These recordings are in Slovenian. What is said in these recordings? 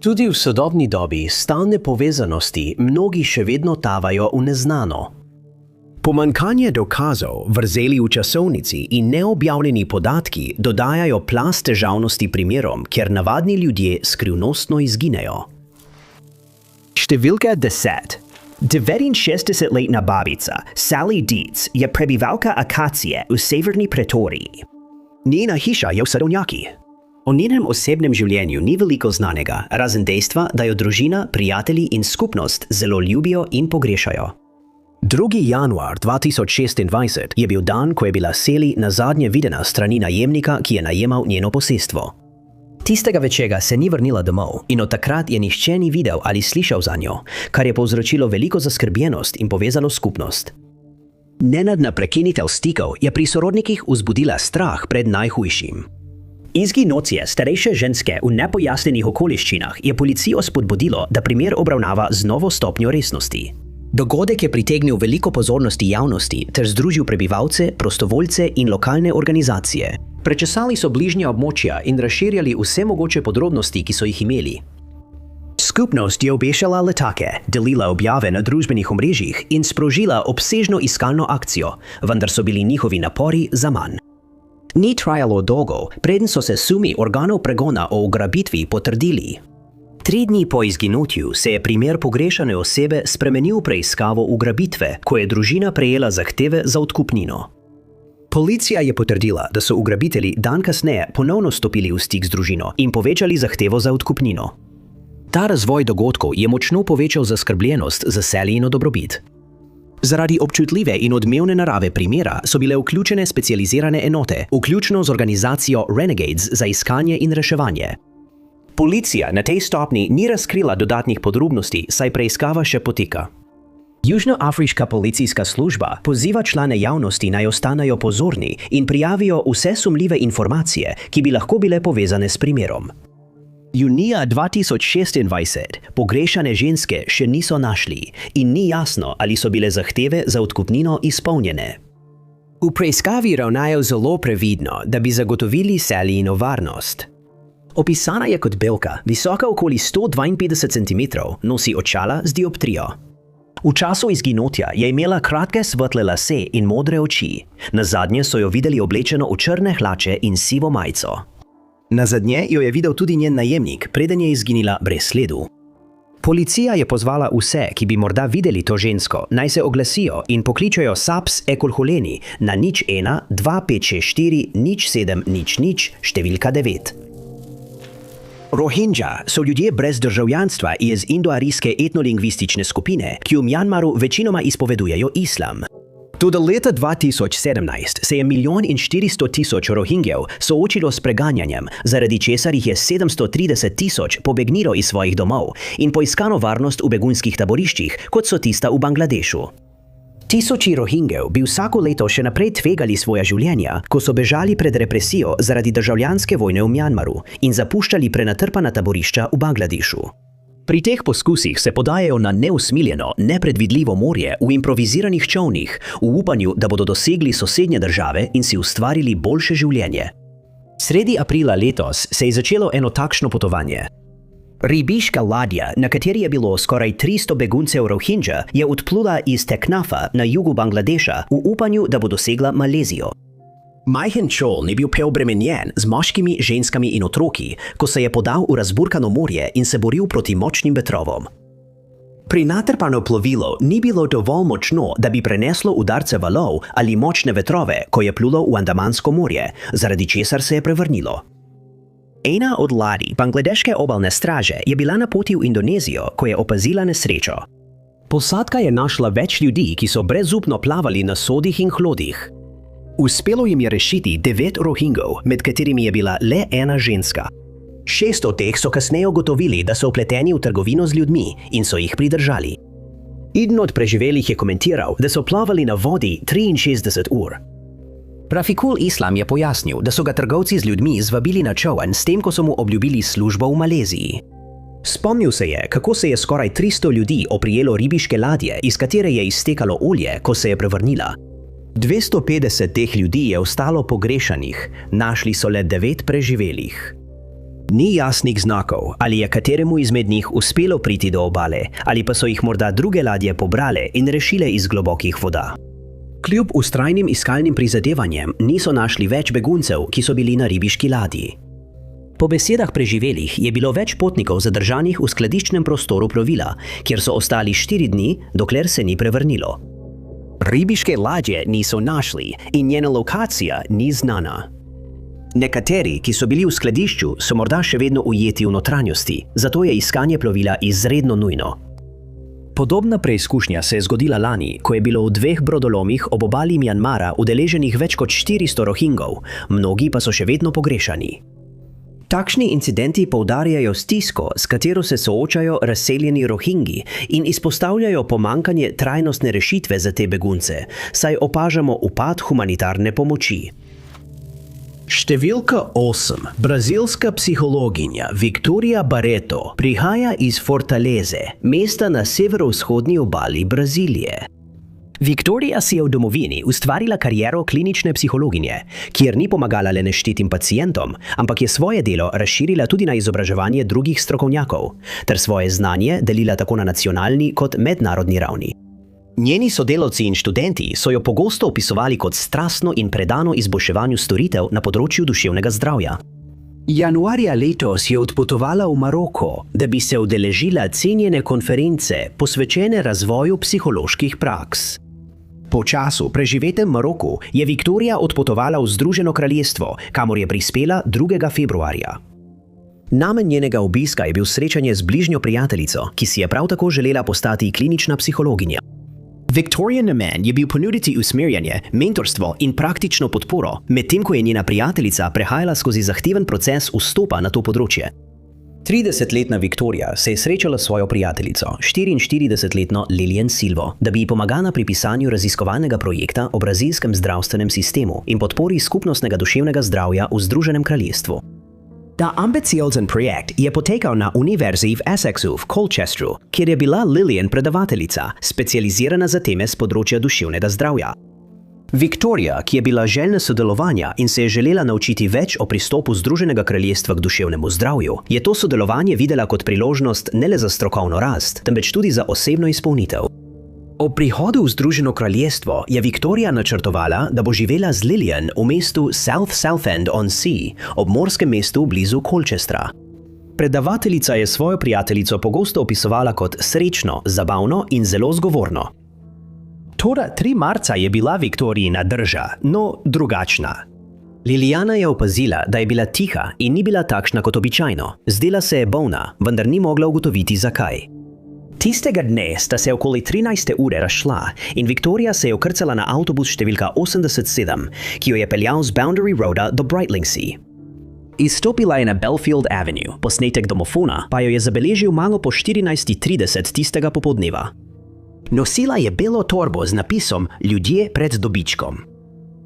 Tudi v sodobni dobi stalne povezanosti mnogi še vedno tavajo v neznano. Pomanjkanje dokazov, vrzeli v časovnici in neobjavljeni podatki dodajajo plast težavnosti primerom, kjer navadni ljudje skrivnostno izginejo. Številka 10. 69-letna babica Sally Dietz je prebivalka Akacije v severni Pretoriji. Njena hiša je v Sadovnjaki. O njenem osebnem življenju ni veliko znanega, razen dejstva, da jo družina, prijatelji in skupnost zelo ljubijo in pogrešajo. 2. januar 2026 je bil dan, ko je bila Sally nazadnje videna strani najemnika, ki je najemal njeno posestvo. Tistega večera se ni vrnila domov in od takrat je nihče ni videl ali slišal za njo, kar je povzročilo veliko zaskrbljenost in povezalo skupnost. Nenadna prekinitev stikov je pri sorodnikih vzbudila strah pred najhujšim. Izginotje starejše ženske v nepojasnjenih okoliščinah je policijo spodbudilo, da primer obravnava z novo stopnjo resnosti. Dogodek je pritegnil veliko pozornosti javnosti ter združil prebivalce, prostovoljce in lokalne organizacije. Prečesali so bližnja območja in razširjali vse mogoče podrobnosti, ki so jih imeli. Skupnost je obešala letake, delila objave na družbenih omrežjih in sprožila obsežno iskalno akcijo, vendar so bili njihovi napori zaman. Ni trajalo dolgo, preden so se sumi organov pregona o ugrabitvi potrdili. 3 dni po izginotju se je primer pogrešane osebe spremenil v preiskavo ugrabitve, ko je družina prejela zahteve za odkupnino. Policija je potrdila, da so ugrabitelji dan kasneje ponovno stopili v stik z družino in povečali zahtevo za odkupnino. Ta razvoj dogodkov je močno povečal zaskrbljenost za Sallyino dobrobit. Zaradi občutljive in odmevne narave primera so bile vključene specializirane enote, vključno z organizacijo Renegades za iskanje in reševanje. Policija na tej stopni ni razkrila dodatnih podrobnosti, saj preiskava še poteka. Južnoafriška policijska služba poziva člane javnosti naj ostanejo pozorni in prijavijo vse sumljive informacije, ki bi lahko bile povezane s primerom. Junija 2026 pogrešane ženske še niso našli in ni jasno, ali so bile zahteve za odkupnino izpolnjene. V preiskavi ravnajo zelo previdno, da bi zagotovili Sallyino varnost. Opisana je kot belka, visoka okoli 152 cm, nosi očala z dioptrijo. V času izginotja je imela kratke svetle lase in modre oči. Nazadnje so jo videli oblečeno v črne hlače in sivo majico. Nazadnje jo je videl tudi njen najemnik, preden je izginila brez sledu. Policija je pozvala vse, ki bi morda videli to žensko, naj se oglasijo in pokličejo SAPS Ekolholeni na 01 2564 0700 številka 9. Rohingya so ljudje brez državljanstva iz indoarijske etnolingvistične skupine, ki v Mjanmaru večinoma izpovedujejo islam. Toda leta 2017 se je 1 400 000 Rohingjev soočilo s preganjanjem, zaradi česar jih je 730 000 pobegnilo iz svojih domov in poiskalo varnost v begunskih taboriščih, kot so tista v Bangladešu. Tisoči Rohingjev bi vsako leto še naprej tvegali svoja življenja, ko so bežali pred represijo zaradi državljanske vojne v Mjanmaru in zapuščali prenatrpana taborišča v Bangladešu. Pri teh poskusih se podajajo na neusmiljeno, nepredvidljivo morje v improviziranih čolnih, v upanju, da bodo dosegli sosednje države in si ustvarili boljše življenje. Sredi aprila letos se je začelo eno takšno potovanje. Ribiška ladja, na kateri je bilo skoraj 300 beguncev Rohingya, je odplula iz Teknafa na jugu Bangladeša v upanju, da bo dosegla Malezijo. Majhen čoln je bil preobremenjen z moškimi, ženskami in otroki, ko se je podal v razburkano morje in se boril proti močnim vetrovom. Prinatrpano plovilo ni bilo dovolj močno, da bi preneslo udarce valov ali močne vetrove, ko je plulo v Andamansko morje, zaradi česar se je prevrnilo. Ena od ladij bangladeške obalne straže je bila na poti v Indonezijo, ko je opazila nesrečo. Posadka je našla več ljudi, ki so brezupno plavali na sodih in hlodih. Uspelo jim je rešiti 9 Rohingjev, med katerimi je bila le ena ženska. 6 od teh so kasneje ugotovili, da so vpleteni v trgovino z ljudmi in so jih pridržali. Eden od preživelih je komentiral, da so plavali na vodi 63 ur. Rafiqul Islam je pojasnil, da so ga trgovci z ljudmi zvabili na čoln s tem, ko so mu obljubili službo v Maleziji. Spomnil se je, kako se je skoraj 300 ljudi oprijelo ribiške ladje, iz katere je iztekalo olje, ko se je prevrnila. 250 teh ljudi je ostalo pogrešanih, našli so le 9 preživelih. Ni jasnih znakov, ali je kateremu izmed njih uspelo priti do obale, ali pa so jih morda druge ladje pobrale in rešile iz globokih voda. Kljub vztrajnim iskalnim prizadevanjem niso našli več beguncev, ki so bili na ribiški ladji. Po besedah preživelih je bilo več potnikov zadržanih v skladiščnem prostoru plovila, kjer so ostali 4 dni, dokler se ni prevrnilo. Ribiške ladje niso našli in njena lokacija ni znana. Nekateri, ki so bili v skladišču, so morda še vedno ujeti v notranjosti, zato je iskanje plovila izredno nujno. Podobna preizkušnja se je zgodila lani, ko je bilo v 2 brodolomih ob obali Mjanmara udeleženih več kot 400 Rohingov, mnogi pa so še vedno pogrešani. Takšni incidenti poudarjajo stisko, s katero se soočajo razseljeni Rohingi in izpostavljajo pomanjkanje trajnostne rešitve za te begunce, saj opažamo upad humanitarne pomoči. Številka 8. Brazilska psihologinja Victoria Barreto prihaja iz Fortaleze, mesta na severovzhodni obali Brazilije. Victoria si je v domovini ustvarila kariero klinične psihologinje, kjer ni pomagala le neštetim pacientom, ampak je svoje delo razširila tudi na izobraževanje drugih strokovnjakov, ter svoje znanje delila tako na nacionalni kot mednarodni ravni. Njeni sodelavci in študenti so jo pogosto opisovali kot strastno in predano izboljševanju storitev na področju duševnega zdravja. Januarja letos je odpotovala v Maroko, da bi se udeležila cenjene konference posvečene razvoju psiholoških praks. Po času preživetem v Maroku je Victoria odpotovala v Združeno kraljestvo, kamor je prispela 2. februarja. Namen njenega obiska je bil srečanje z bližnjo prijateljico, ki si je prav tako želela postati klinična psihologinja. Victorian namen je bil ponuditi usmerjanje, mentorstvo in praktično podporo, medtem ko je njena prijateljica prehajala skozi zahteven proces vstopa na to področje. 30-letna Victoria se je srečala s svojo prijateljico, 44-letno Lilian Silvo, da bi ji pomagala pri pisanju raziskovalnega projekta o brazilskem zdravstvenem sistemu in podpori skupnostnega duševnega zdravja v Združenem kraljestvu. Ta ambiciozen projekt je potekal na Univerzi v Essexu v Colchesteru, kjer je bila Lilian predavateljica, specializirana za teme z področja duševnega zdravja. Victoria, ki je bila željna sodelovanja in se je želela naučiti več o pristopu Združenega kraljestva k duševnemu zdravju, je to sodelovanje videla kot priložnost ne le za strokovno rast, temveč tudi za osebno izpolnitev. Ob prihodu v Združeno kraljestvo je Victoria načrtovala, da bo živela z Lilian v mestu South Southend-on-Sea, ob morskem mestu blizu Colchestra. Predavateljica je svojo prijateljico pogosto opisovala kot srečno, zabavno in zelo zgovorno. Toda 3. marca je bila Victorijina drža, no drugačna. Liliana je opazila, da je bila tiha in ni bila takšna kot običajno. Zdela se je bolna, vendar ni mogla ugotoviti zakaj. Tistega dne sta se okoli 13. ure razšla in Victoria se je ukrcala na avtobus številka 87, ki jo je peljal z Boundary Roada do Brightlingsea. Izstopila je na Belfield Avenue, posnetek domofona pa jo je zabeležil malo po 14:30 tistega popoldneva. Nosila je belo torbo z napisom Ljudje pred dobičkom.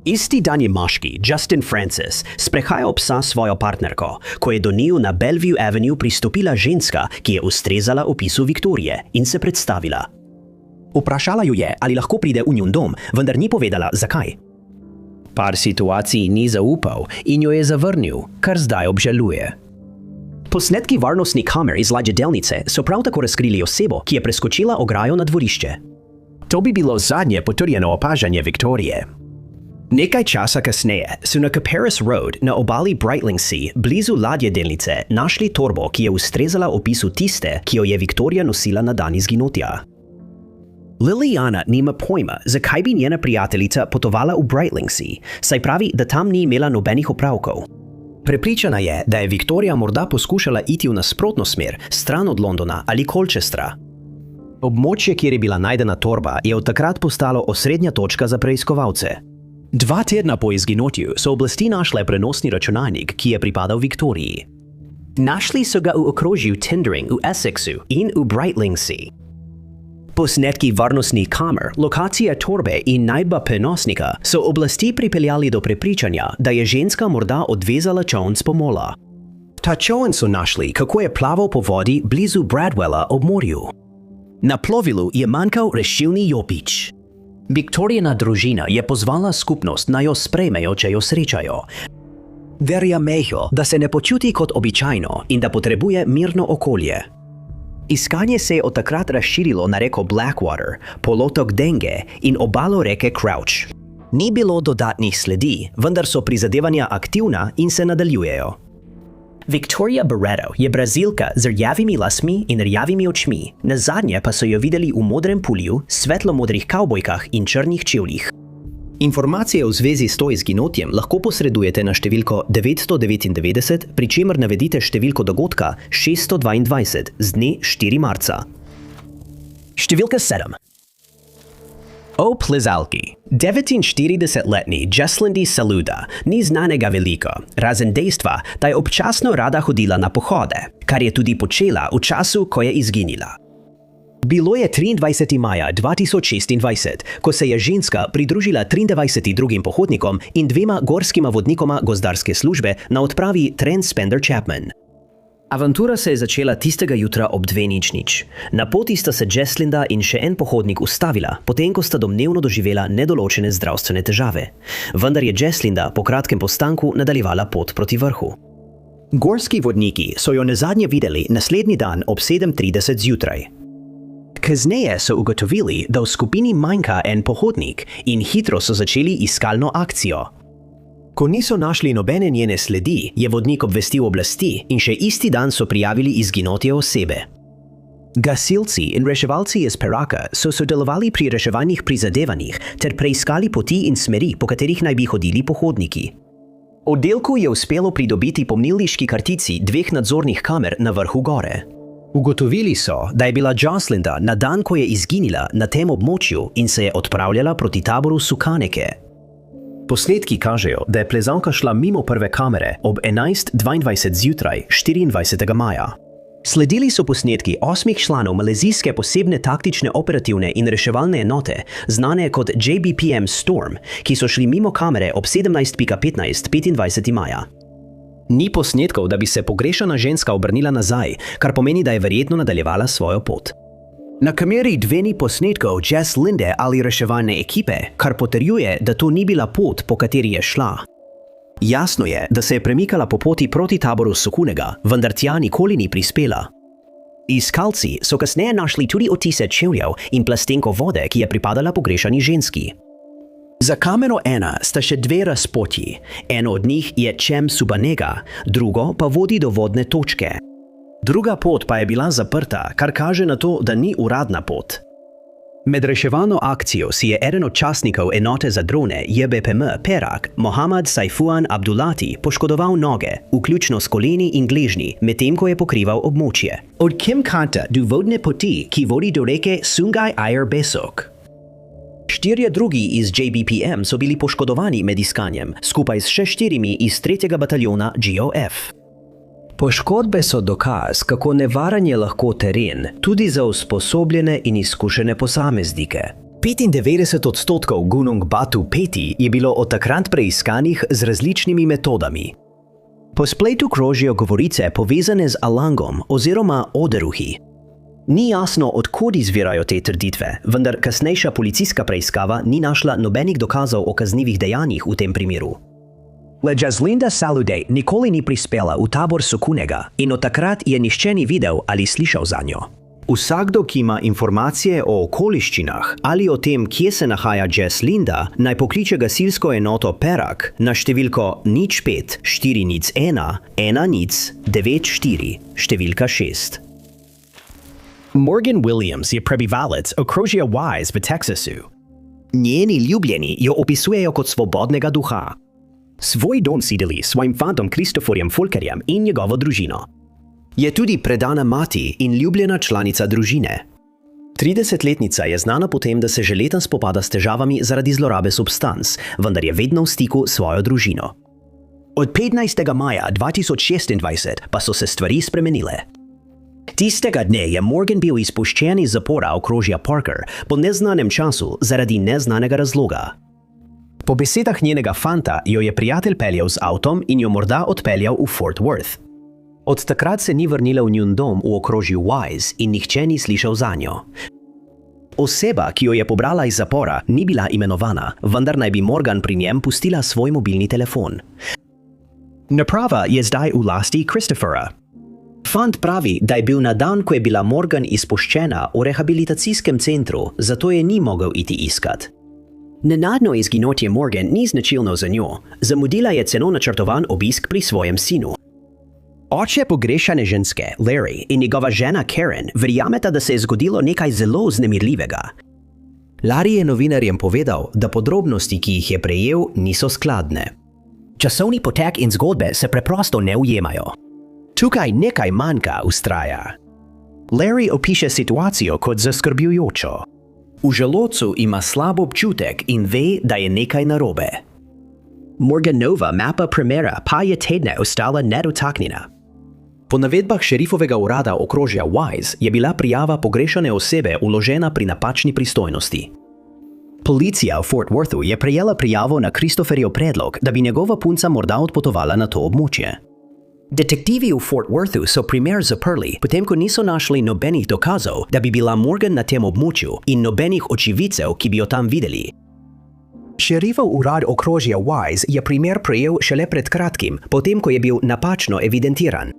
Isti dan je moški, Justin Francis, sprehajal psa svojo partnerko, ko je do njiju na Bellevue Avenue pristopila ženska, ki je ustrezala opisu Victorije in se predstavila. Vprašala jo je, ali lahko pride v njun dom, vendar ni povedala, zakaj. Par situacij ni zaupal in jo je zavrnil, kar zdaj obžaluje. Posnetki varnostnih kamer iz ladjedelnice so prav tako razkrili osebo, ki je preskočila ograjo na dvorišče. To bi bilo zadnje potrjeno opažanje Victorije. Nekaj časa kasneje so na Caparis Road na obali Brightlingsea blizu ladjedelnice našli torbo, ki je ustrezala opisu tiste, ki jo je Victoria nosila na dan izginotja. Liliana nima pojma, zakaj bi njena prijateljica potovala v Brightlingsea, saj pravi, da tam ni imela nobenih opravkov. Prepričana je, da je Victoria morda poskušala iti v nasprotno smer, stran od Londona ali Colchestra. Območje, kjer je bila najdena torba, je od takrat postalo osrednja točka za preiskovalce. 2 tedna po izginotju so oblasti našle prenosni računalnik, ki je pripadal Victoriji. Našli so ga v okrožju Tindering v Essexu in v Brightlingsea. Posnetki varnostnih kamer, lokacija torbe in najdba prenosnika so oblasti pripeljali do prepričanja, da je ženska morda odvezala čoln s pomola. Ta čoln so našli, kako je plaval po vodi blizu Bradwella ob morju. Na plovilu je manjkal rešilni jopič. Victorijina družina je pozvala skupnost, naj jo sprejmejo, če jo srečajo. Verjamejo, da se ne počuti kot običajno in da potrebuje mirno okolje. Iskanje se je od takrat razširilo na reko Blackwater, polotok Denge in obalo reke Crouch. Ni bilo dodatnih sledi, vendar so prizadevanja aktivna in se nadaljujejo. Victoria Barreto je Brazilka z rjavimi lasmi in rjavimi očmi, nazadnje pa so jo videli v modrem puliju, svetlo-modrih kavbojkah in črnih čevljih. Informacije v zvezi s to izginotjem lahko posredujete na številko 999, pri čemer navedite številko dogodka 622 z dne 4 marca. Številka 7. O plezalki. 49-letni Jesslyn Saluda ni znanega veliko, razen dejstva, da je občasno rada hodila na pohode, kar je tudi počela v času, ko je izginila. Bilo je 23. maja 2026, ko se je ženska pridružila 23 drugim pohodnikom in 2 gorskima vodnikoma gozdarske službe na odpravi Trans-Spender Chapman. Avantura se je začela tistega jutra ob 2:00. Na poti sta se Jesslynda in še en pohodnik ustavila, potem ko sta domnevno doživela nedoločene zdravstvene težave. Vendar je Jesslynda po kratkem postanku nadaljevala pot proti vrhu. Gorski vodniki so jo nazadnje videli naslednji dan ob 7:30 zjutraj. Kasneje so ugotovili, da v skupini manjka en pohodnik in hitro so začeli iskalno akcijo. Ko niso našli nobene njene sledi, je vodnik obvestil oblasti in še isti dan so prijavili izginotje osebe. Gasilci in reševalci iz Peraka so sodelovali pri reševalnih prizadevanjih ter preiskali poti in smeri, po katerih naj bi hodili pohodniki. Oddelku je uspelo pridobiti pomnilniški kartici 2 nadzornih kamer na vrhu gore. Ugotovili so, da je bila Jocelynda na dan, ko je izginila, na tem območju in se je odpravljala proti taboru Sukaneke. Posnetki kažejo, da je plezalka šla mimo prve kamere ob 11:22 zjutraj 24. maja. Sledili so posnetki 8 članov malezijske posebne taktične operativne in reševalne enote, znane kot JBPM Storm, ki so šli mimo kamere ob 17:15 25. maja. Ni posnetkov, da bi se pogrešana ženska obrnila nazaj, kar pomeni, da je verjetno nadaljevala svojo pot. Na kameri 2 ni posnetkov Jesslynde ali reševalne ekipe, kar potrjuje, da to ni bila pot, po kateri je šla. Jasno je, da se je premikala po poti proti taboru Sukunega, vendar tja nikoli ni prispela. Iskalci so kasneje našli tudi odtise čevljev in plastenko vode, ki je pripadala pogrešani ženski. Za kamero 1 sta še 2 razpotji. Eno od njih je Chem Subanega, drugo pa vodi do vodne točke. Druga pot pa je bila zaprta, kar kaže na to, da ni uradna pot. Med reševalno akcijo si je eden od častnikov enote za drone JBPM Perak, Mohamed Saifuan Abdulati, poškodoval noge, vključno s koleni in gležnji, medtem ko je pokrival območje. Od Kimkanta do vodne poti, ki vodi do reke Sungai Air Besok. 4 drugi iz JBPM so bili poškodovani med iskanjem, skupaj s še 4 iz 3. bataljona GOF. Poškodbe so dokaz, kako nevaren je lahko teren, tudi za usposobljene in izkušene posameznike. 95% Gunung Batu 5 je bilo od takrat preiskanih z različnimi metodami. Po spletu krožijo govorice povezane z Alangom oziroma Oderuhi. Ni jasno, od kod izvirajo te trditve, vendar kasnejša policijska preiskava ni našla nobenih dokazov o kaznivih dejanjih v tem primeru. Le Jeslynda Salude nikoli ni prispela v tabor Sukunega in od takrat je nihče ni videl ali slišal za njo. Vsakdo, ki ima informacije o okoliščinah ali o tem, kje se nahaja Jeslynda, naj pokliče gasilsko enoto Perak na številko 05 401 1094 številka 6. Morgan Williams je prebivalec okrožja Wise v Teksasu. Njeni ljubljeni jo opisujejo kot svobodnega duha. Svoj dom si deli s svojim fantom Christopherjem Folkerjem in njegovo družino. Je tudi predana mati in ljubljena članica družine. 30-letnica je znana po tem, da se že leta spopada s težavami zaradi zlorabe substanc, vendar je vedno v stiku s svojo družino. Od 15. maja 2026 pa so se stvari spremenile. Tistega dne je Morgan bil izpuščen iz zapora okrožja Parker po neznanem času zaradi neznanega razloga. Po besedah njenega fanta jo je prijatelj peljal z avtom in jo morda odpeljal v Fort Worth. Od takrat se ni vrnila v njun dom v okrožju Wise in nihče ni slišal za njo. Oseba, ki jo je pobrala iz zapora, ni bila imenovana, vendar naj bi Morgan pri njem pustila svoj mobilni telefon. Naprava je zdaj v lasti Christophera. Fant pravi, da je bil na dan, ko je bila Morgan izpuščena, v rehabilitacijskem centru, zato je ni mogel iti iskat. Nenadno izginotje Morgan ni značilno za njo, zamudila je celo načrtovan obisk pri svojem sinu. Oče pogrešane ženske, Larry, in njegova žena Karen verjameta, da se je zgodilo nekaj zelo vznemirljivega. Larry je novinarjem povedal, da podrobnosti, ki jih je prejel, niso skladne. Časovni potek in zgodbe se preprosto ne ujemajo. Tukaj nekaj manjka, vztraja. Larry opiše situacijo kot zaskrbljujočo. V želodcu ima slab občutek in ve, da je nekaj narobe. Morganova mapa primera pa je tedne ostala nedotaknjena. Po navedbah šerifovega urada okrožja Wise je bila prijava pogrešane osebe vložena pri napačni pristojnosti. Policija v Fort Worthu je prejela prijavo na Christopherjev predlog, da bi njegova punca morda odpotovala na to območje. Detektivi v Fort Worthu so primer zaprli, potem ko niso našli nobenih dokazov, da bi bila Morgan na tem območju in nobenih očividcev, ki bi jo tam videli. Šerifov urad okrožja Wise je primer prejel šele pred kratkim, potem ko je bil napačno evidentiran.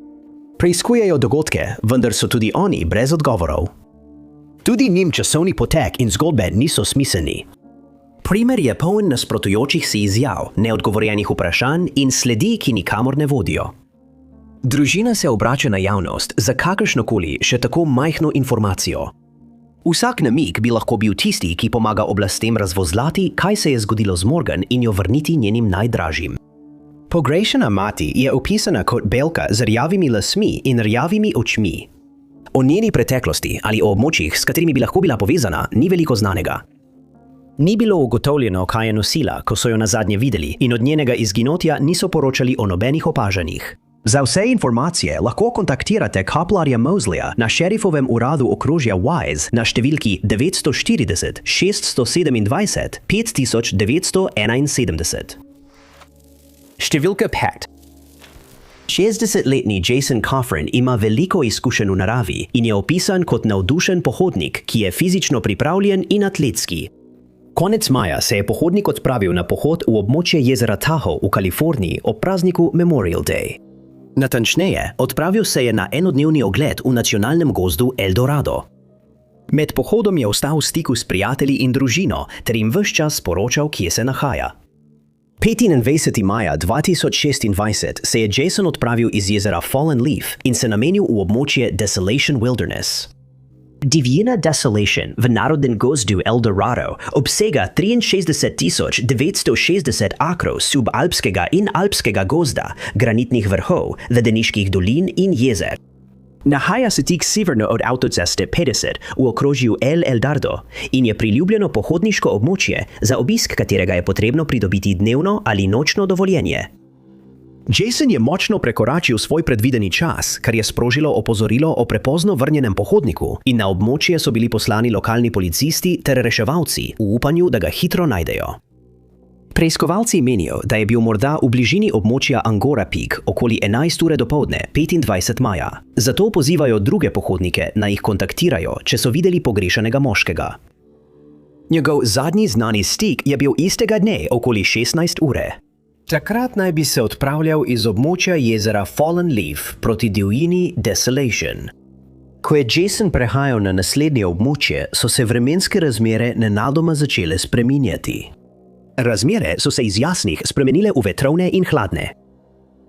Preiskujejo dogodke, vendar so tudi oni brez odgovorov. Tudi njim časovni potek in zgodbe niso smiselni. Primer je poln nasprotujočih si izjav, neodgovorjenih vprašanj in sledi, ki nikamor ne vodijo. Družina se obrača na javnost za kakršnokoli še tako majhno informacijo. Vsak namig bi lahko bil tisti, ki pomaga oblastem razvozlati, kaj se je zgodilo z Morgan in jo vrniti njenim najdražjim. Pogrešana mati je opisana kot belka z rjavimi lasmi in rjavimi očmi. O njeni preteklosti ali o območjih, s katerimi bi lahko bila povezana, ni veliko znanega. Ni bilo ugotovljeno, kaj je nosila, ko so jo nazadnje videli, in od njenega izginotja niso poročali o nobenih opažanjih. Za vse informacije lahko kontaktirate kaplarja Mosleya na šerifovem uradu okrožja Wise na številki 940 627 5971. Številka 5. 60-letni Jason Coffrin ima veliko izkušenj v naravi in je opisan kot navdušen pohodnik, ki je fizično pripravljen in atletski. Konec maja se je pohodnik odpravil na pohod v območje jezera Tahoe v Kaliforniji ob prazniku Memorial Day. Natančneje, odpravil se je na enodnevni ogled v nacionalnem gozdu El Dorado. Med pohodom je ostal v stiku s prijatelji in družino ter jim ves čas sporočal, kje se nahaja. 25. maja 2026 se je Jason odpravil iz jezera Fallen Leaf in se namenil v območje Desolation Wilderness. Divjina Desolation v narodnem gozdu El Dorado obsega 63.960 akrov subalpskega in alpskega gozda, granitnih vrhov, ledeniških dolin in jezer. Nahaja se tik severno od avtoceste 50 v okrožju El Eldardo in je priljubljeno pohodniško območje, za obisk katerega je potrebno pridobiti dnevno ali nočno dovoljenje. Jason je močno prekoračil svoj predvideni čas, kar je sprožilo opozorilo o prepozno vrnjenem pohodniku in na območje so bili poslani lokalni policisti ter reševalci v upanju, da ga hitro najdejo. Preiskovalci menijo, da je bil morda v bližini območja Angora Peak okoli 11 ure dopoldne 25. maja. Zato pozivajo druge pohodnike, naj jih kontaktirajo, če so videli pogrešanega moškega. Njegov zadnji znani stik je bil istega dne okoli 16 ure. Takrat naj bi se odpravljal iz območja jezera Fallen Leaf proti divjini Desolation. Ko je Jason prehajal na naslednje območje, so se vremenske razmere nenadoma začele spreminjati. Razmere so se iz jasnih spremenile v vetrovne in hladne.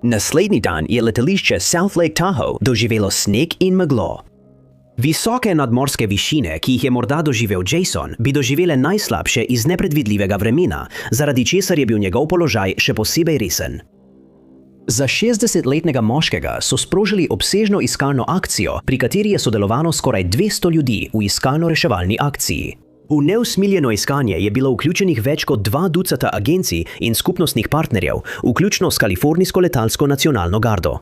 Naslednji dan je letališče South Lake Tahoe doživelo sneg in meglo. Visoke nadmorske višine, ki jih je morda doživel Jason, bi doživele najslabše iz nepredvidljivega vremena, zaradi česar je bil njegov položaj še posebej resen. Za 60-letnega moškega so sprožili obsežno iskalno akcijo, pri kateri je sodelovalo skoraj 200 ljudi v iskalno-reševalni akciji. V neusmiljeno iskanje je bilo vključenih več kot 2 ducata agencij in skupnostnih partnerjev, vključno s kalifornijsko letalsko nacionalno gardo.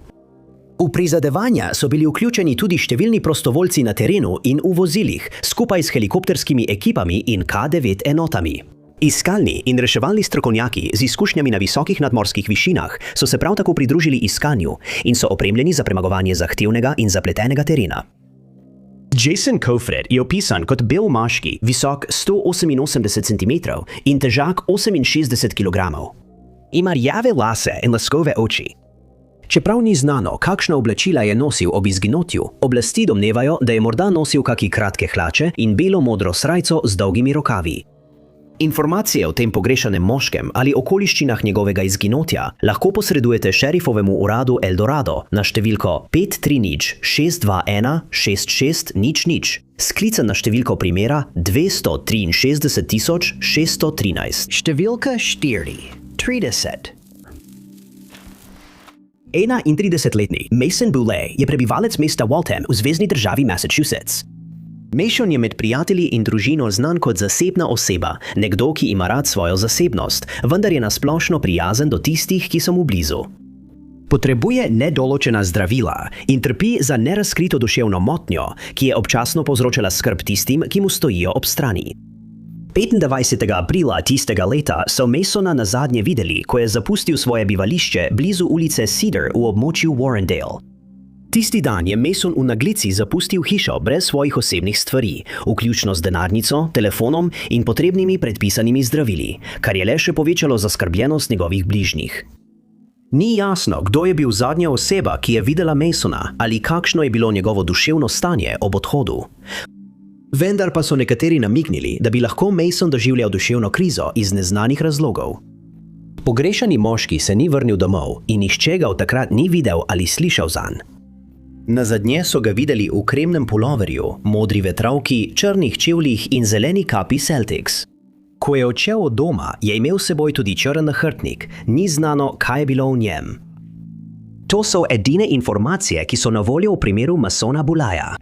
V prizadevanja so bili vključeni tudi številni prostovoljci na terenu in v vozilih, skupaj s helikopterskimi ekipami in K9 enotami. Iskalni in reševalni strokovnjaki z izkušnjami na visokih nadmorskih višinah so se prav tako pridružili iskanju in so opremljeni za premagovanje zahtevnega in zapletenega terena. Jason Coffrin je opisan kot bel moški, visok 188 cm in težak 68 kg. Ima rjave lase in laskove oči. Čeprav ni znano, kakšna oblačila je nosil ob izginotju, oblasti domnevajo, da je morda nosil kaki kratke hlače in belo-modro srajco z dolgimi rokavi. Informacije o tem pogrešanem moškem ali okoliščinah njegovega izginotja lahko posredujete šerifovemu uradu El Dorado na številko 530 621 6600, sklican na številko primera 263 613. Številka 4. 30. 31-letni Mason Boulay je prebivalec mesta Waltham v zvezni državi Massachusetts. Mason je med prijatelji in družino znan kot zasebna oseba, nekdo, ki ima rad svojo zasebnost, vendar je nasplošno prijazen do tistih, ki so mu blizu. Potrebuje nedoločena zdravila in trpi za nerazkrito duševno motnjo, ki je občasno povzročala skrb tistim, ki mu stojijo ob strani. 25. aprila tistega leta so Masona nazadnje videli, ko je zapustil svoje bivališče blizu ulice Cedar v območju Warrendale. Tisti dan je Mason v naglici zapustil hišo brez svojih osebnih stvari, vključno z denarnico, telefonom in potrebnimi predpisanimi zdravili, kar je le še povečalo zaskrbljenost njegovih bližnjih. Ni jasno, kdo je bil zadnja oseba, ki je videla Masona ali kakšno je bilo njegovo duševno stanje ob odhodu. Vendar pa so nekateri namignili, da bi lahko Mason doživljal duševno krizo iz neznanih razlogov. Pogrešani moški se ni vrnil domov in nihče ga od takrat ni videl ali slišal zanj. Nazadnje so ga videli v kremnem puloverju, modri vetrovki, črnih čevljih in zeleni kapi Celtics. Ko je odšel od doma, je imel s seboj tudi črn nahrbtnik, ni znano, kaj je bilo v njem. To so edine informacije, ki so na voljo v primeru Masona Boulaya.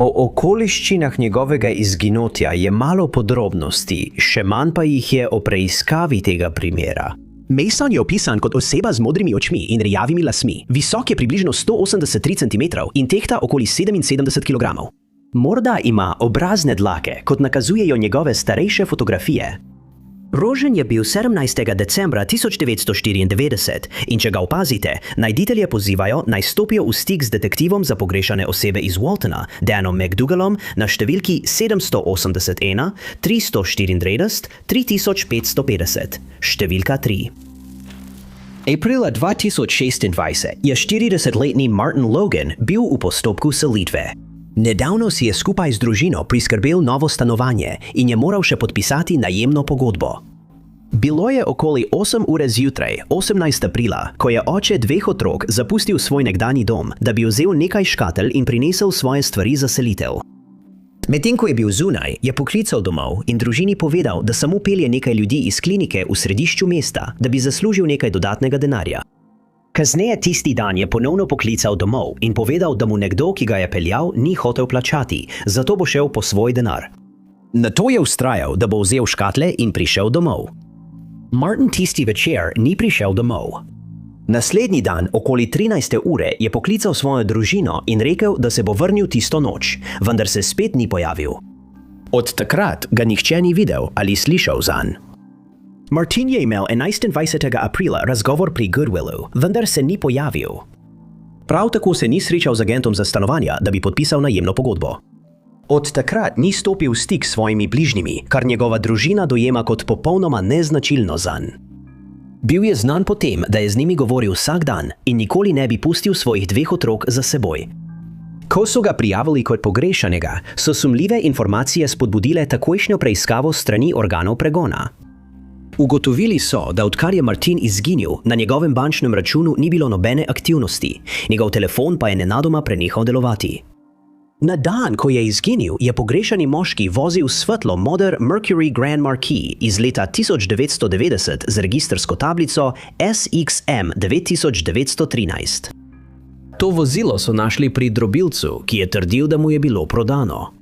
O okoliščinah njegovega izginotja je malo podrobnosti, še manj pa jih je o preiskavi tega primera. Mason je opisan kot oseba z modrimi očmi in rjavimi lasmi. Visok je približno 183 cm in tehta okoli 77 kg. Morda ima obrazne dlake, kot nakazujejo njegove starejše fotografije. Rožen je bil 17. decembra 1994 in če ga opazite, najditelje pozivajo, naj stopijo v stik z detektivom za pogrešane osebe iz Waltona, Danom McDougallom, na številki 781 334 3550, številka 3. Aprila 2026 je 40-letni Martin Logan bil v postopku selitve. Nedavno si je skupaj z družino priskrbel novo stanovanje in je moral še podpisati najemno pogodbo. Bilo je okoli 8 ure zjutraj, 18. aprila, ko je oče dveh otrok zapustil svoj nekdanji dom, da bi vzel nekaj škatelj in prinesel svoje stvari za selitev. Medtem ko je bil zunaj, je poklical domov in družini povedal, da samo pelje nekaj ljudi iz klinike v središču mesta, da bi zaslužil nekaj dodatnega denarja. Kasneje tisti dan je ponovno poklical domov in povedal, da mu nekdo, ki ga je peljal, ni hotel plačati, zato bo šel po svoj denar. Nato je vztrajal, da bo vzel škatle in prišel domov. Martin tisti večer ni prišel domov. Naslednji dan, okoli 13. ure, je poklical svojo družino in rekel, da se bo vrnil tisto noč, vendar se spet ni pojavil. Od takrat ga nihče ni videl ali slišal zanj. Martin je imel 21. aprila razgovor pri Goodwillu, vendar se ni pojavil. Prav tako se ni srečal z agentom za stanovanja, da bi podpisal najemno pogodbo. Od takrat ni stopil v stik s svojimi bližnjimi, kar njegova družina dojema kot popolnoma neznačilno zanj. Bil je znan po tem, da je z njimi govoril vsak dan in nikoli ne bi pustil svojih dveh otrok za seboj. Ko so ga prijavili kot pogrešanega, so sumljive informacije spodbudile takojšnjo preiskavo strani organov pregona. Ugotovili so, da odkar je Martin izginil, na njegovem bančnem računu ni bilo nobene aktivnosti, njegov telefon pa je nenadoma prenehal delovati. Na dan, ko je izginil, je pogrešani moški vozil svetlo moder Mercury Grand Marquis iz leta 1990 z registrsko tablico SXM 9913. To vozilo so našli pri drobilcu, ki je trdil, da mu je bilo prodano.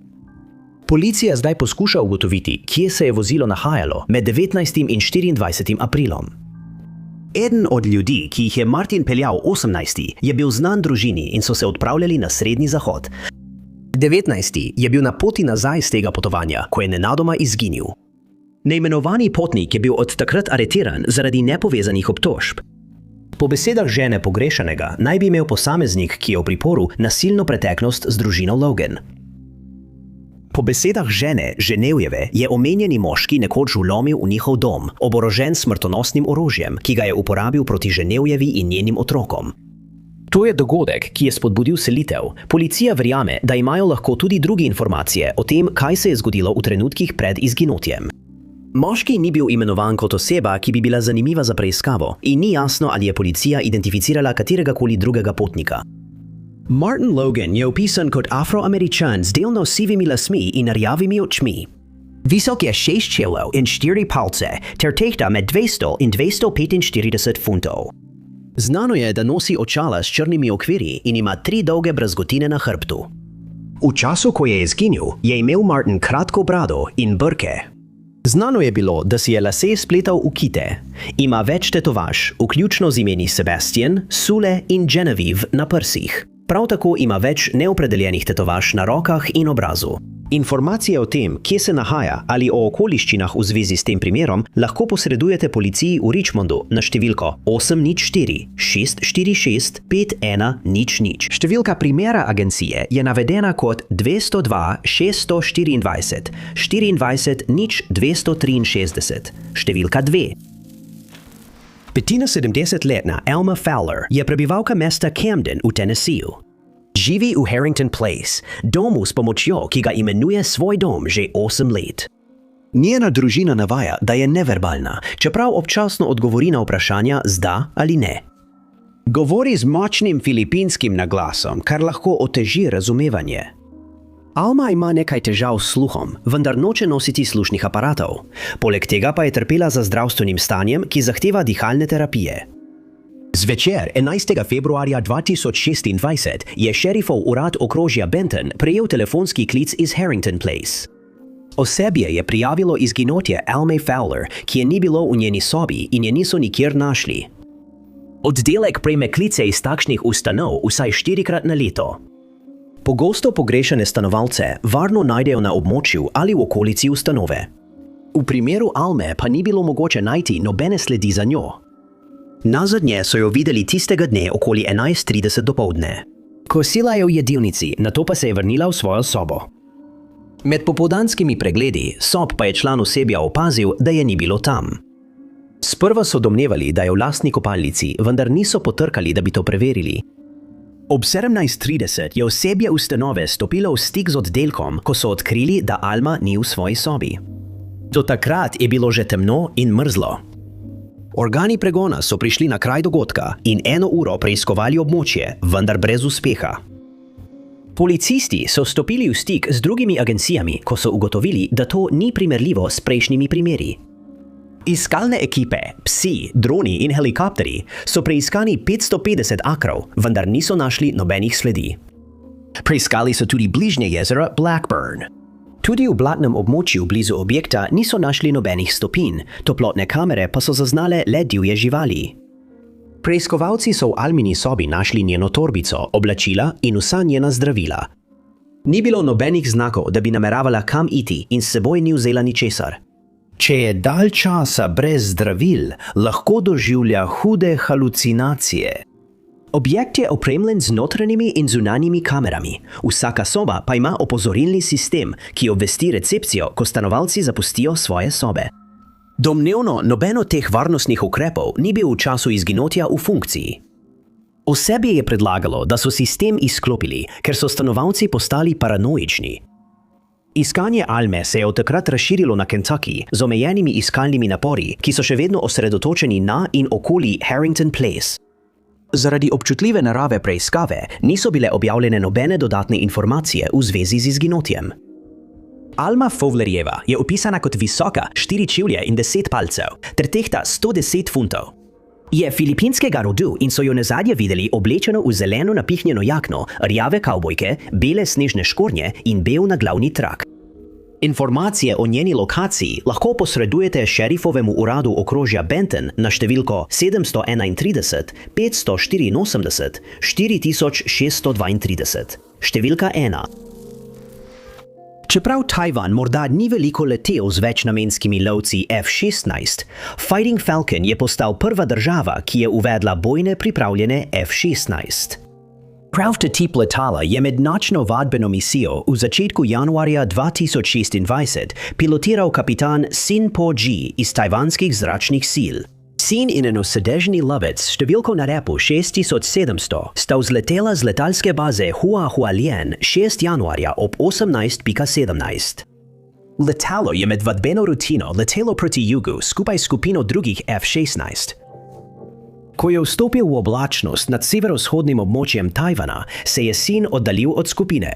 Policija zdaj poskuša ugotoviti, kje se je vozilo nahajalo med 19. in 24. aprilom. Eden od ljudi, ki jih je Martin peljal 18. je bil znan družini in so se odpravljali na Srednji zahod. 19. je bil na poti nazaj z tega potovanja, ko je nenadoma izginil. Neimenovani potnik je bil od takrat aretiran zaradi nepovezanih obtožb. Po besedah žene pogrešanega naj bi imel posameznik, ki je v priporu, nasilno preteklost z družino Logan. Po besedah žene Ženevjeve je omenjeni moški nekoč vlomil v njihov dom, oborožen smrtonosnim orožjem, ki ga je uporabil proti Ženevjevi in njenim otrokom. To je dogodek, ki je spodbudil selitev. Policija verjame, da imajo lahko tudi druge informacije o tem, kaj se je zgodilo v trenutkih pred izginotjem. Moški ni bil imenovan kot oseba, ki bi bila zanimiva za preiskavo, in ni jasno, ali je policija identificirala kateregakoli drugega potnika. Martin Logan je opisan kot Afroameričan z delno sivimi lasmi in rjavimi očmi. Visok je 6 čelov in 4 palce, ter tehta med 200 in 245 funtov. Znano je, da nosi očala s črnimi okvirji in ima 3 dolge brazgotine na hrbtu. V času, ko je izginil, je imel Martin kratko brado in brke. Znano je bilo, da si je lase spletal v kite. Ima več tetovaž, vključno z imeni Sebastian, Sule in Genevieve na prsih. Prav tako ima več neopredeljenih tetovaž na rokah in obrazu. Informacije o tem, kje se nahaja ali o okoliščinah v zvezi s tem primerom, lahko posredujete policiji v Richmondu na številko 804 646 5100. Številka primera agencije je navedena kot 202 624 24 263. Številka 2. 75-letna Alma Fowler je prebivalka mesta Camden v Tennesseeju. Živi v Harrington Place, domu s pomočjo, ki ga imenuje svoj dom že 8 let. Njena družina navaja, da je neverbalna, čeprav občasno odgovori na vprašanja z da ali ne. Govori z močnim filipinskim naglasom, kar lahko oteži razumevanje. Alma ima nekaj težav s sluhom, vendar noče nositi slušnih aparatov. Poleg tega pa je trpela za zdravstvenim stanjem, ki zahteva dihalne terapije. Zvečer 11. februarja 2026 je šerifov urad okrožja Benton prejel telefonski klic iz Harrington Place. Osebje je prijavilo izginotje Alme Fowler, ki je ni bilo v njeni sobi in je niso nikjer našli. Oddelek prejme klice iz takšnih ustanov vsaj 4-krat na leto. Pogosto pogrešane stanovalce varno najdejo na območju ali v okolici ustanove. V primeru Alme pa ni bilo mogoče najti nobene sledi za njo. Nazadnje so jo videli tistega dne okoli 11:30 dopoldne. Kosila je v jedilnici, nato pa se je vrnila v svojo sobo. Med popoldanskimi pregledi sob pa je član osebja opazil, da je ni bilo tam. Sprva so domnevali, da je v lastni kopalnici, vendar niso potrkali, da bi to preverili. Ob 17:30 je osebje ustanove stopilo v stik z oddelkom, ko so odkrili, da Alma ni v svoji sobi. Do takrat je bilo že temno in mrzlo. Organi pregona so prišli na kraj dogodka in 1 uro preiskovali območje, vendar brez uspeha. Policisti so stopili v stik z drugimi agencijami, ko so ugotovili, da to ni primerljivo s prejšnjimi primeri. Iskalne ekipe, psi, droni in helikopteri so preiskali 550 akrov, vendar niso našli nobenih sledi. Preiskali so tudi bližnje jezero Blackburn. Tudi v blatnem območju blizu objekta niso našli nobenih stopinj, toplotne kamere pa so zaznale le divje živali. Preiskovalci so v Almini sobi našli njeno torbico, oblačila in vsa njena zdravila. Ni bilo nobenih znakov, da bi nameravala kam iti in s seboj ni vzela ničesar. Če je dalj časa brez zdravil, lahko doživlja hude halucinacije. Objekt je opremljen z notranjimi in zunanjimi kamerami. Vsaka soba pa ima opozorilni sistem, ki obvesti recepcijo, ko stanovalci zapustijo svoje sobe. Domnevno nobeno teh varnostnih ukrepov ni bil v času izginotja v funkciji. Osebje je predlagalo, da so sistem izklopili, ker so stanovalci postali paranoični. Iskanje Alme se je od takrat razširilo na Kentucky z omejenimi iskalnimi napori, ki so še vedno osredotočeni na in okoli Harrington Place. Zaradi občutljive narave preiskave niso bile objavljene nobene dodatne informacije v zvezi z izginotjem. Alma Fowlerjeva je opisana kot visoka 4 čevlje in 10 palcev, ter tehta 110 funtov. Je filipinskega rodu in so jo nazadnje videli oblečeno v zeleno napihnjeno jakno, rjave kavbojke, bele snežne škornje in bel naglavni trak. Informacije o njeni lokaciji lahko posredujete šerifovemu uradu okrožja Benton na številko 731 584 4632. Številka 1. Čeprav Tajvan morda ni veliko letel z večnamenskimi lovci F-16, Fighting Falcon je postal prva država, ki je uvedla bojne pripravljene F-16. Prav ta tip letala je med nočno vadbeno misijo v začetku januarja 2026 pilotiral kapitan Sin Po Ji iz tajvanskih zračnih sil. Sin in enosedežni lovec s številko na repu 6700 sta vzletela z letalske baze Hua Hualien 6. januarja ob 18:17. Letalo je med vadbeno rutino letelo proti jugu skupaj s skupino drugih F-16. Ko je vstopil v oblačnost nad severovzhodnim območjem Tajvana, se je Sin oddaljil od skupine.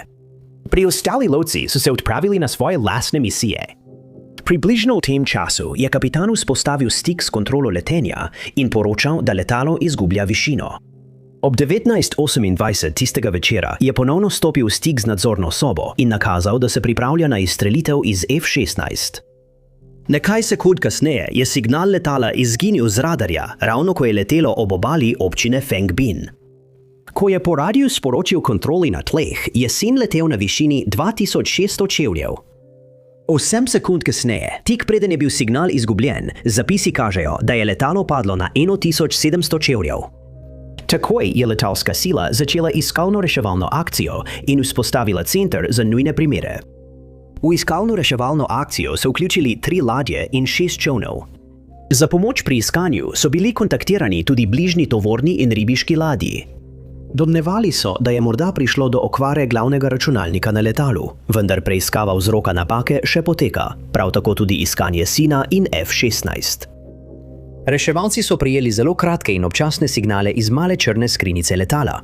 Preostali lovci so se odpravili na svoje lastne misije. Približno v tem času je kapitan vzpostavil stik s kontrolo letenja in poročal, da letalo izgublja višino. Ob 19:28 tistega večera je ponovno stopil v stik z nadzorno sobo in nakazal, da se pripravlja na izstrelitev iz F-16. Nekaj sekund kasneje je signal letala izginil z radarja, ravno ko je letelo ob obali občine Feng Bin. Ko je po radiju sporočil kontroli na tleh, je Sin letel na višini 2600 čevljev. 8 sekund kasneje, tik preden je bil signal izgubljen, zapisi kažejo, da je letalo padlo na 1700 čevljev. Takoj je letalska sila začela iskalno-reševalno akcijo in vzpostavila center za nujne primere. V iskalno-reševalno akcijo so vključili 3 ladje in 6 čolnov. Za pomoč pri iskanju so bili kontaktirani tudi bližnji tovorni in ribiški ladji. Domnevali so, da je morda prišlo do okvare glavnega računalnika na letalu, vendar preiskava vzroka napake še poteka, prav tako tudi iskanje Sina in F-16. Reševalci so prejeli zelo kratke in občasne signale iz male črne skrinjice letala.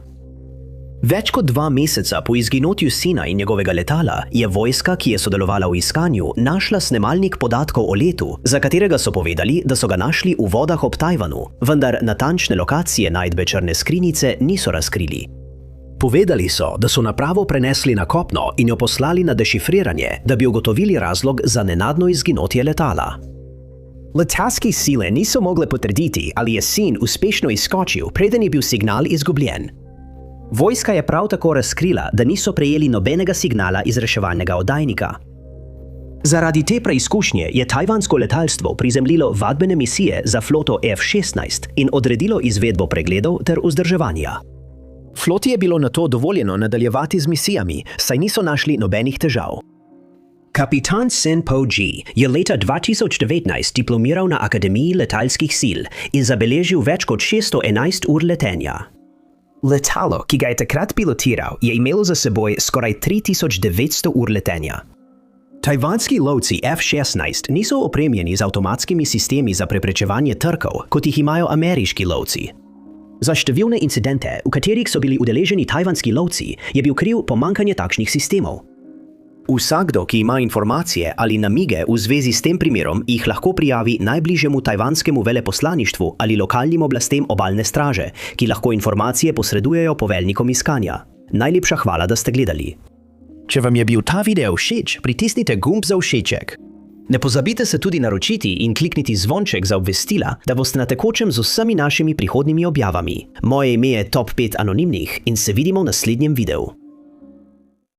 Več kot 2 meseca po izginotju Sina in njegovega letala je vojska, ki je sodelovala v iskanju, našla snemalnik podatkov o letu, za katerega so povedali, da so ga našli v vodah ob Tajvanu, vendar natančne lokacije najdbe črne skrinjice niso razkrili. Povedali so, da so napravo prenesli na kopno in jo poslali na dešifriranje, da bi ugotovili razlog za nenadno izginotje letala. Letalske sile niso mogle potrditi, ali je Sin uspešno izskočil, preden je bil signal izgubljen. Vojska je prav tako razkrila, da niso prejeli nobenega signala iz reševalnega oddajnika. Zaradi te preizkušnje je tajvansko letalstvo prizemljilo vadbene misije za floto F-16 in odredilo izvedbo pregledov ter vzdrževanja. Floti je bilo nato dovoljeno nadaljevati z misijami, saj niso našli nobenih težav. Kapitan Sin Po Ji je leta 2019 diplomiral na Akademiji letalskih sil in zabeležil več kot 611 ur letenja. Letalo, ki ga je takrat pilotiral, je imelo za seboj skoraj 3900 ur letenja. Tajvanski lovci F-16 niso opremljeni z avtomatskimi sistemi za preprečevanje trkov, kot jih imajo ameriški lovci. Za številne incidente, v katerih so bili udeleženi tajvanski lovci, je bil kriv pomanjkanje takšnih sistemov. Vsakdo, ki ima informacije ali namige v zvezi s tem primerom, jih lahko prijavi najbližjemu tajvanskemu veleposlaništvu ali lokalnim oblastem obalne straže, ki lahko informacije posredujejo poveljnikom iskanja. Najlepša hvala, da ste gledali. Če vam je bil ta video všeč, pritisnite gumb za všeček. Ne pozabite se tudi naročiti in klikniti zvonček za obvestila, da boste na tekočem z vsemi našimi prihodnjimi objavami. Moje ime je Top 5 anonimnih in se vidimo v naslednjem videu.